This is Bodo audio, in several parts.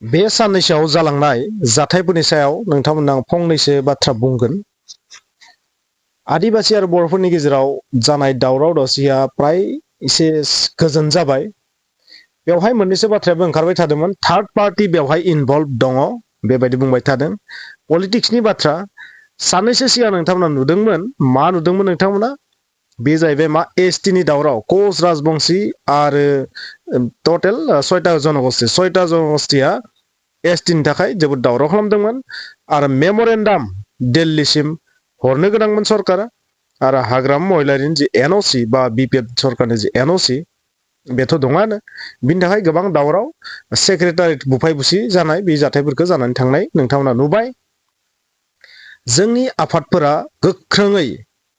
बे साननैसोआव जालांनाय जाथायफोरनि सायाव नोंथांमोना फंनैसो बाथ्रा बुंगोन। आदिबासी आरो बर'फोरनि गेजेराव जानाय दावराव दावसिया प्राय एसे गोजोन जाबाय। बेवहाय मोननैसो बाथ्रायाबो ओंखारबाय थादोंमोन। थार्ड पार्टी बेवहाय इनभल्व दङ बेबायदि बुंबाय थादों। पलिटिक्सनि बाथ्रा साननैसो सिगां नोंथांमोना नुदोंमोन। मा नुदोंमोन नोंथांमोना? बे जाहैबाय मा एसटिनि दावराव। कच राजबंशी आरो टटेल 6टा जनगोष्ठिया एसटिनि थाखाय जोबोद दावराव खालामदोंमोन आरो मेमोरेन्डाम दिल्लीसिम हरनो गोनांमोन सरकारा। आरो हाग्रामा महिलारिनि जि एनअसि बा बिपिएफ सरकारनि जि एनअसि बेथ' दङानो। बिनि थाखाय गोबां दावराव सेक्रेटारियेट बुफाय बुसि जानाय बे जाथायफोरखौ जानानै थांनाय नोंथांमोना नुबाय। जोंनि आफादफोरा गोख्रोङै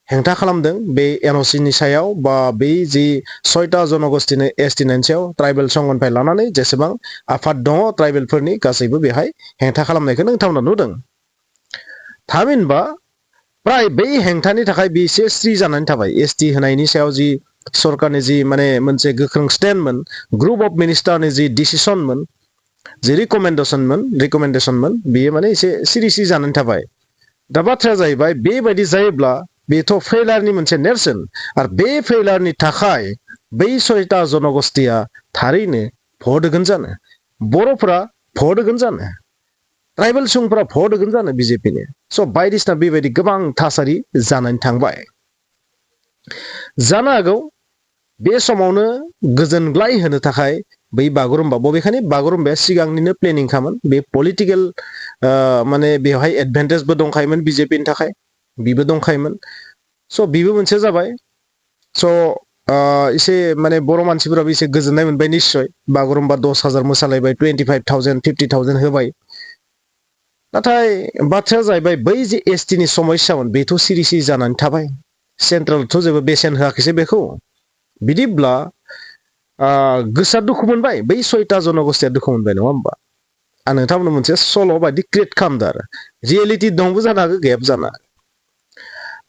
हेंथा खालामदों बे एनअसिनि सायाव बा बै जि 6टा जनगोष्ठिनि एसटिनि सायाव ट्राइबेल संघनिफ्राय लानानै जेसेबां आफाद दङ ट्राइबेलफोरनि गासैबो बेहाय हेंथा खालामनायखौ नोंथांमोना नुदों। थामहिनबा प्राय बै हेंथानि थाखाय बेसे स्रि जानानै थाबाय। एसटि होनायनि सायाव जि सरकारनि जि माने मोनसे गोख्रों स्टेन्डमोन, ग्रुप अफ मिनिस्टारनि जि डिसिसनमोन, जि रिकमेन्डेसनमोन बेयो माने एसे सिरि जानानै थाबाय। दा बाथ्राया जाहैबाय बेबायदि जायोब्ला बेथ' फेलारनि मोनसे नेरसोन आरो बे फेलारनि थाखाय बै 6टा जनगोष्ठिया थारैनो भट होगोन जानो? बर'फोरा भट होगोन जानो? ट्राइबेल सुबुंफोरा भट होगोन जानो बिजेपिनि? स' बायदिसिना बेबायदि गोबां थासारि जानानै थांबाय। जानो हागौ बे समावनो गोजोनग्लाय होनो थाखाय बै बागुरुम्बा, बबेखानि बागुरुम्बाया सिगांनिनो प्लेनिं खामोन। बे पलिटिकेल माने बेवहाय एडभान्टेजबो दंखायोमोन बिजेपिनि थाखाय, बिबो दंखायोमोन। स' बिबो मोनसे जाबाय। स' एसे माने बर' मानसिफोराबो एसे गोजोननाय मोनबाय निस्सय। बागुरुम्बा 10,000 मोसालायबाय, 25,000 50,000 होबाय। नाथाय बाथ्राया जाहैबाय बै जे एसटिनि समस्यामोन बेथ' सिरि जानानै थाबाय। सेन्ट्रेलथ' जेबो बेसेन होआखैसै बेखौ। बिदिब्ला गोसोआ दुखु मोनबाय, बै 6टा जनगोष्ठिया दुखु मोनबाय, नङा होमबा? आं नोंथांमोननो मोनसे सल' बायदि क्रियेट खालामदों आरो रियेलिटि दंबो जानो हागौ, गैयाबो जानो हागौ।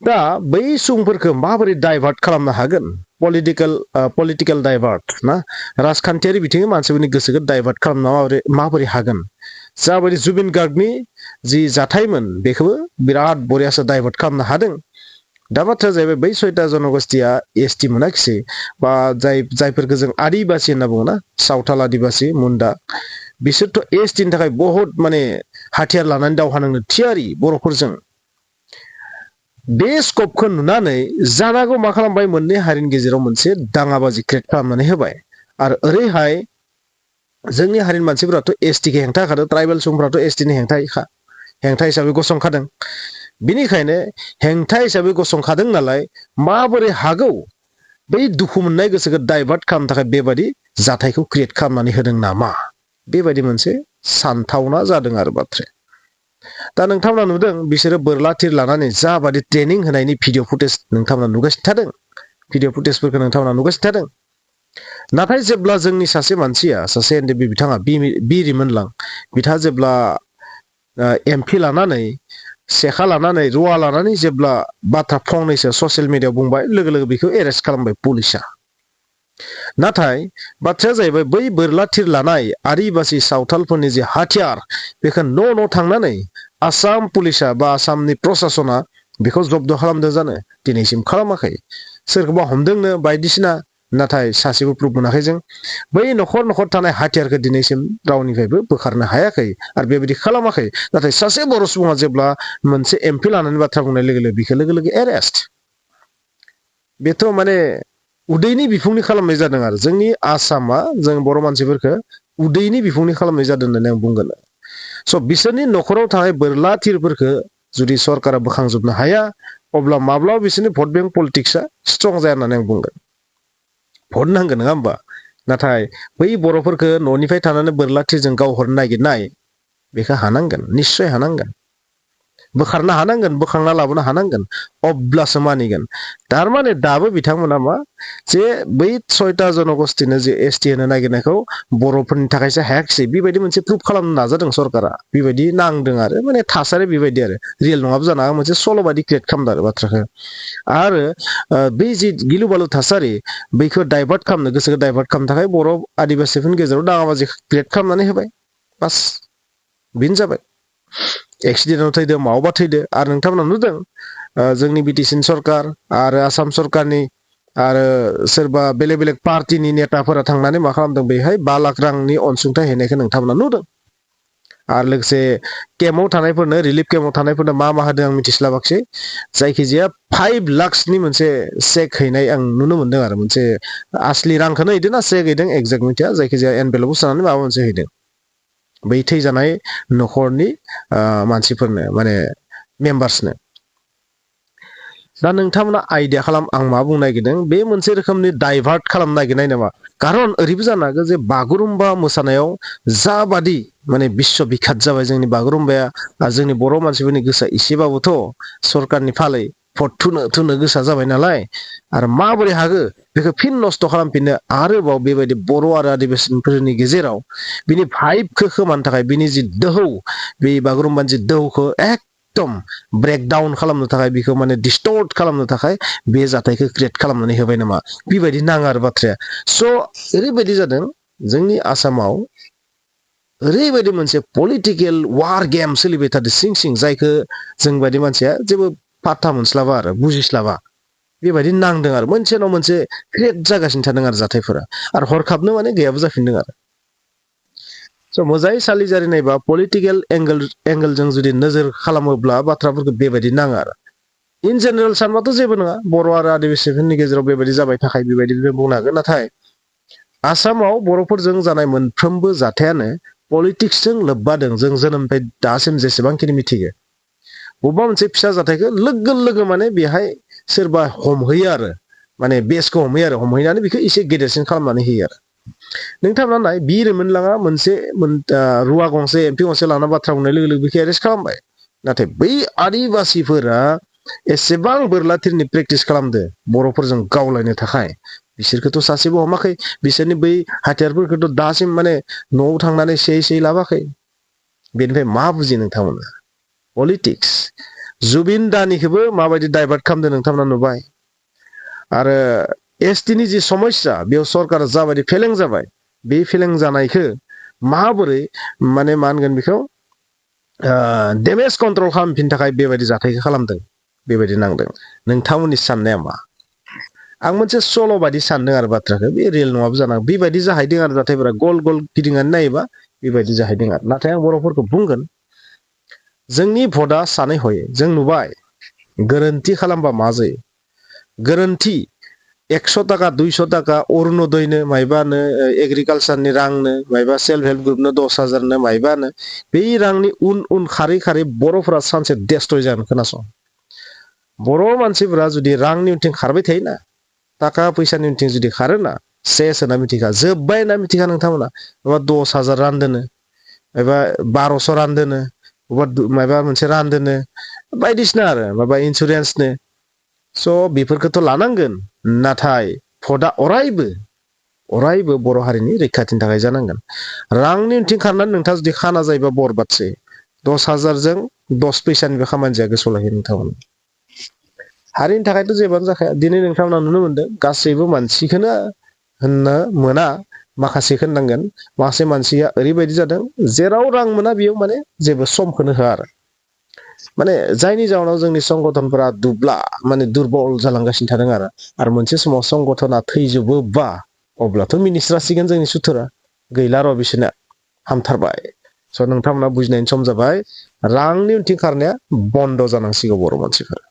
दा बै सुबुंफोरखौ माबोरै डाइभार्ट खालामनो हागोन? पलिटिकेल डाइभार्ट ना, राजखान्थियारि बिथिङै मानसिफोरनि गोसोखौ डाइभार्ट खालामनो माबोरै हागोन? जाबायदि जुबिन गार्गनि जि जाथायमोन बेखौबो बिराद बरियासो डाइभार्ट खालामनो हादों। दा बाथ्राया जाहैबाय बै 6टा जनगोष्ठिया एसटि मोनाखिसै बा जायफोरखौ जों आदिबासि होनना बुङोना, सावथाल आदिबासि, मुन्डा, बिसोरथ' एसटिनि थाखाय बहुत माने हाथियार लानानै दावहा नांनो थियारि बर'फोरजों। बे स्कपखौ नुनानै जानांगौ मा खालामबाय, मोननै हारिनि गेजेराव मोनसे दाङाबाजि क्रियेट खालामनानै होबाय। आरो ओरैहाय जोंनि हारिनि मानसिफोराथ' एसटिखौ हेंथा होखादों, ट्राइबेल सुबुंफोराथ' एसटिनि हेंथा हिसाबै गसंखादों। बिनिखायनो हेंथा हिसाबै गसंखादों नालाय माबोरै हागौ बै दुखु मोननाय गोसोखौ डाइभार्ट खालामनो थाखाय बेबायदि जाथायखौ क्रियेट खालामनानै होदों नामा? बेबायदि मोनसे सानथावना जादों आरो बाथ्राया। दा नोंथांमोना नुदों बिसोरो बोरला थिर लानानै जाबादि ट्रेनिं होनायनि भिडिअ फुटेज नोंथांमोना नुगासिनो थादों। भिडिअ फुटेजफोरखौ नोंथांमोना नुगासिनो थादों। नाथाय जेब्ला जोंनि सासे मानसिया, सासे एनडिबि बिथाङा बि रिमोनलां, बिथाङा जेब्ला एमपि लानानै, सेखा लानानै, रुवा लानानै जेब्ला बाथ्रा फंनैसो ससियेल मिडियायाव बुंबाय, लोगो लोगो बेखौ एरेस्ट खालामबाय पुलिसा। नाथाय बाथ्राया जाहैबाय बै बोरला थिर लानाय आदिबासि सावथालफोरनि जे हाथियार बेखौ न' थांनानै आसाम पुलिसा बा आसामनि प्रसासना बेखौ जब्द खालामदों जानो? दिनैसिम खालामाखै। सोरखौबा हमदोंनो बायदिसिना, नाथाय सासेबो प्रुफ मोनाखै जों। बै न'खर थानाय हाथियारखौ दिनैसिम रावनिफ्रायबो बोखारनो हायाखै आरो बेबायदि खालामाखै। नाथाय सासे बर' सुबुङा जेब्ला मोनसे एमपि लानानै बाथ्रा बुंनाय लोगो लोगो बेखौ लोगो लोगो एरेस्ट। बेथ' माने उदैनि बिफुंनि खालामनाय जादों आरो जोंनि आसामा जों बर' मानसिफोरखौ उदैनि बिफुंनि खालामनाय जादों होननानै आं बुंगोन। स' बिसोरनि न'खराव थानाय बोरला थिरफोरखौ जुदि सरकारा बोखांजोबनो हाया अब्ला माब्लाबा बिसोरनि भट बेंक पलिटिक्सआ स्ट्रं जाया होननानै आं बुंगोन। भट नांगोन, नङा होमबा? नाथाय बै बर'फोरखौ न'निफ्राय थानानै बोरला थिरजों गावहरनो नागिरनाय बेखौ हानांगोन, निस्सय हानांगोन। बोखारनो हानांगोन, बोखांना लाबोनो हानांगोन, अब्लासो मानिगोन। थारमाने दाबो बिथांमोना मा जे बै 6टा जनगोष्ठिनो जे एसटि होनो नागिरनायखौ बर'फोरनि थाखायसो हायाखिसै बेबायदि मोनसे प्रुफ खालामनो नाजादों सरकारा। बेबायदि नांदों आरो माने थासारि बेबायदि आरो रियेल नङाबो जानो हागौ, मोनसे सल' बायदि क्रियेट खालामदों आरो बाथ्राखौ। आरो बै जि गिलु बालु थासारि बैखौ डाइभार्ट खालामनो, गोसोखौ डाइभार्ट खालामनो थाखाय बर' आदिबासिफोरनि गेजेराव दाङाबाजि क्रियेट खालामनानै होबाय। बास बेनो जाबाय एक्सिडेन्टआव थैदो मावबा थैदो आरो नोंथांमोना नुदों जोंनि बिटिसिनि सरकार आरो आसाम सरकारनि आरो सोरबा बेलेग बेलेग पार्टिनि नेताफोरा थांनानै मा खालामदों बेहाय 5 लाख रांनि अनसुंथाइ होनायखौ नोंथांमोना नुदों आरो लोगोसे केम्पआव थानायफोरनो रिलिफ केम्पआव थानायफोरनो मा होदों आं मिथिस्लाबाखिसै जायखिजाया 5 लाखसनि मोनसे चेक हैनाय आं नुनो मोनदों आरो मोनसे आसलि रांखौनो हैदों ना चेक हैदों एक्जेक्ट मिथिया जायखिजाया एनभेलपआव सोनानै माबा मोनसे हैदों बै थैजानाय न'खरनि मानसिफोरनो माने मेम्बार्सनो दा नोंथांमोना आइडिया खालाम आं मा बुंनो नागिरदों बे मोनसे रोखोमनि डाइभार्ट खालामनो नागिरनाय नामा खारन ओरैबो जानो हागौ जे बागुरुम्बा मोसानायाव जाबादि माने बिश्व बिखात जाबाय जोंनि बागुरुम्बाया जोंनि बर' मानसिफोरनि गोसोआ एसेबाबोथ' सरकारनि फालै भट थुनो गोसा जाबाय नालाय आरो माबोरै हागो बेखौ फिन नस्थ' खालामफिननो आरोबाव बेबायदि बर' आरो आदिबासिफोरनि गेजेराव बिनि भाइबखौ खोमानो थाखाय बिनि जि दोहौ बे बागुरुम्बानि जि दोहौखौ एकदम ब्रेकडाउन खालामनो थाखाय बेखौ माने डिस्टर्ट खालामनो थाखाय बे जाथायखौ क्रियेट खालामनानै होबाय नामा बेबायदि नाङा आरो बाथ्राया स' ओरैबायदि जादों जोंनि आसामाव ओरैबायदि मोनसे पलिटिकेल वार गेम सोलिबाय थादों सिं सिं जायखौ जों बायदि मानसिया जेबो पात्ता मोनस्लाबा आरो बुजिस्लाबा बेबायदि नांदों आरो मोनसे उनाव मोनसे क्रियेट जागासिनो थादों आरो जाथायफोरा आरो हरखाबनो माने गैयाबो जाफिनदों आरो स' मोजाङै सालिजारि नायबा पलिटिकेल एंगोलजों जुदि नोजोर खालामोब्ला बाथ्राफोरखौ बेबायदि नाङा आरो इन जेनेरेल सानबाथ' जेबो नङा बर' आरो आदिबासिफोरनि गेजेराव बेबायदि जाबाय थाखाय बेबायदि बुंनो हागोन नाथाय आसामाव बर'फोरजों जानाय मोनफ्रोमबो जाथायानो पलिटिक्सजों लोब्बा दं जों जोनोमनिफ्राय दासिम जेसेबांखिनि मिथिगो बबेबा मोनसे फिसा जाथायखौ लोगो लोगो माने बेहाय सोरबा हमहैयो आरो माने बेसखौ हमहैयो आरो हमहैनानै बेखौ एसे गेदेरसिन खालामनानै होयो आरो नोंथांमोना नाय बि रिमोनलाङा मोनसे रुवा गंसे एमपि गंसे लाना बाथ्रा बुंनाय लोगो लोगो बेखौ एरेस्ट खालामबाय नाथाय बै आदिबासिफोरा एसेबां बोरला थिरनि प्रेक्टिस खालामदो बर'फोरजों गावलायनो थाखाय बिसोरखौथ' सासेबो हमाखै बिसोरनि बै हाथियारफोरखौथ' दासिम माने न'आव थांनानै सेयै लाबाखै बेनिफ्राय मा बुजियो नोंथांमोना पलिटिक्स जुबिन दानिखौबो माबायदि डाइभार्ट खालामदों नोंथांमोना नुबाय आरो एसटिनि जि समस्या बेयाव सरकारा जाबायदि फेलें जाबाय बे फेलें जानायखौ माबोरै माने मा होनगोन बेखौ डेमेज कन्ट्रल खालामफिननो थाखाय बेबायदि जाथायखौ खालामदों बेबायदि नांदों नोंथांमोननि साननाया मा आं मोनसे सल' बायदि सानदों आरो बाथ्राखौ बे रियेल नङाबो जानांगौ बेबायदि जाहैदों आरो जाथायफोरा गल गल गिदिंनानै नायोबा बेबायदि जाहैदों आरो नाथाय आं बर'फोरखौ बुंगोन जोंनि भटआ सानै हयै जों नुबाय गोरोन्थि खालामबा मा जायो गोरोन्थि 100 थाखा 200 थाखा अरुणोदयनो मायबानो एग्रिकालसारनि रांनो मायबा सेल्फ हेल्प ग्रुपनो 10,000नो मायबानो बे रांनि उन उन खारै खारै बर'फोरा सानसे डेस्ट्रय जागोन खोनासं बर' मानसिफोरा जुदि रांनि उनथिं खारबाय थायोना थाखा फैसानि उनथिं जुदि खारोना सेस होना मिथिखा जोब्बाय होनना मिथिखा नोंथांमोना माबा 10,000 रानदोनो माबा 1200 रानदोनो माबा मोनसे रानदोनो बायदिसिना आरो माबा इन्सुरेन्सनो स' बेफोरखौथ' लानांगोन नाथाय भटआ अरायबो बर' हारिनि रैखाथिनि थाखाय जानांगोन रांनि उनथिं खारनानै नोंथाङा जुदि खाना जायोबा बरबादसै 10,000जों 10 फैसानिबो खामानि जाया गोसोआव लाखि नोंथांमोना हारिनि थाखायथ' जेबोआनो जाखाया दिनै नोंथांमोना नुनो मोनदों गासैबो मानसिखौनो होननो मोना माखासेखौ होननांगोन माखासे मानसिया ओरैबायदि जादों जेराव रां मोना बेयाव माने जेबो समखौनो होआ आरो माने जायनि जाउनाव जोंनि संगठनफोरा माने दुरबल जालांगासिनो थादों आरो मोनसे समाव संगठना थैजोबोबा अब्लाथ' मिनिस्रासिगोन जोंनि सुथुरा गैला र' बिसोरना हामथारबाय स' नोंथांमोना बुजिनायनि सम जाबाय रांनि उनथिं खारनाया बन्द' जानांसिगौ बर' मानसिफोरा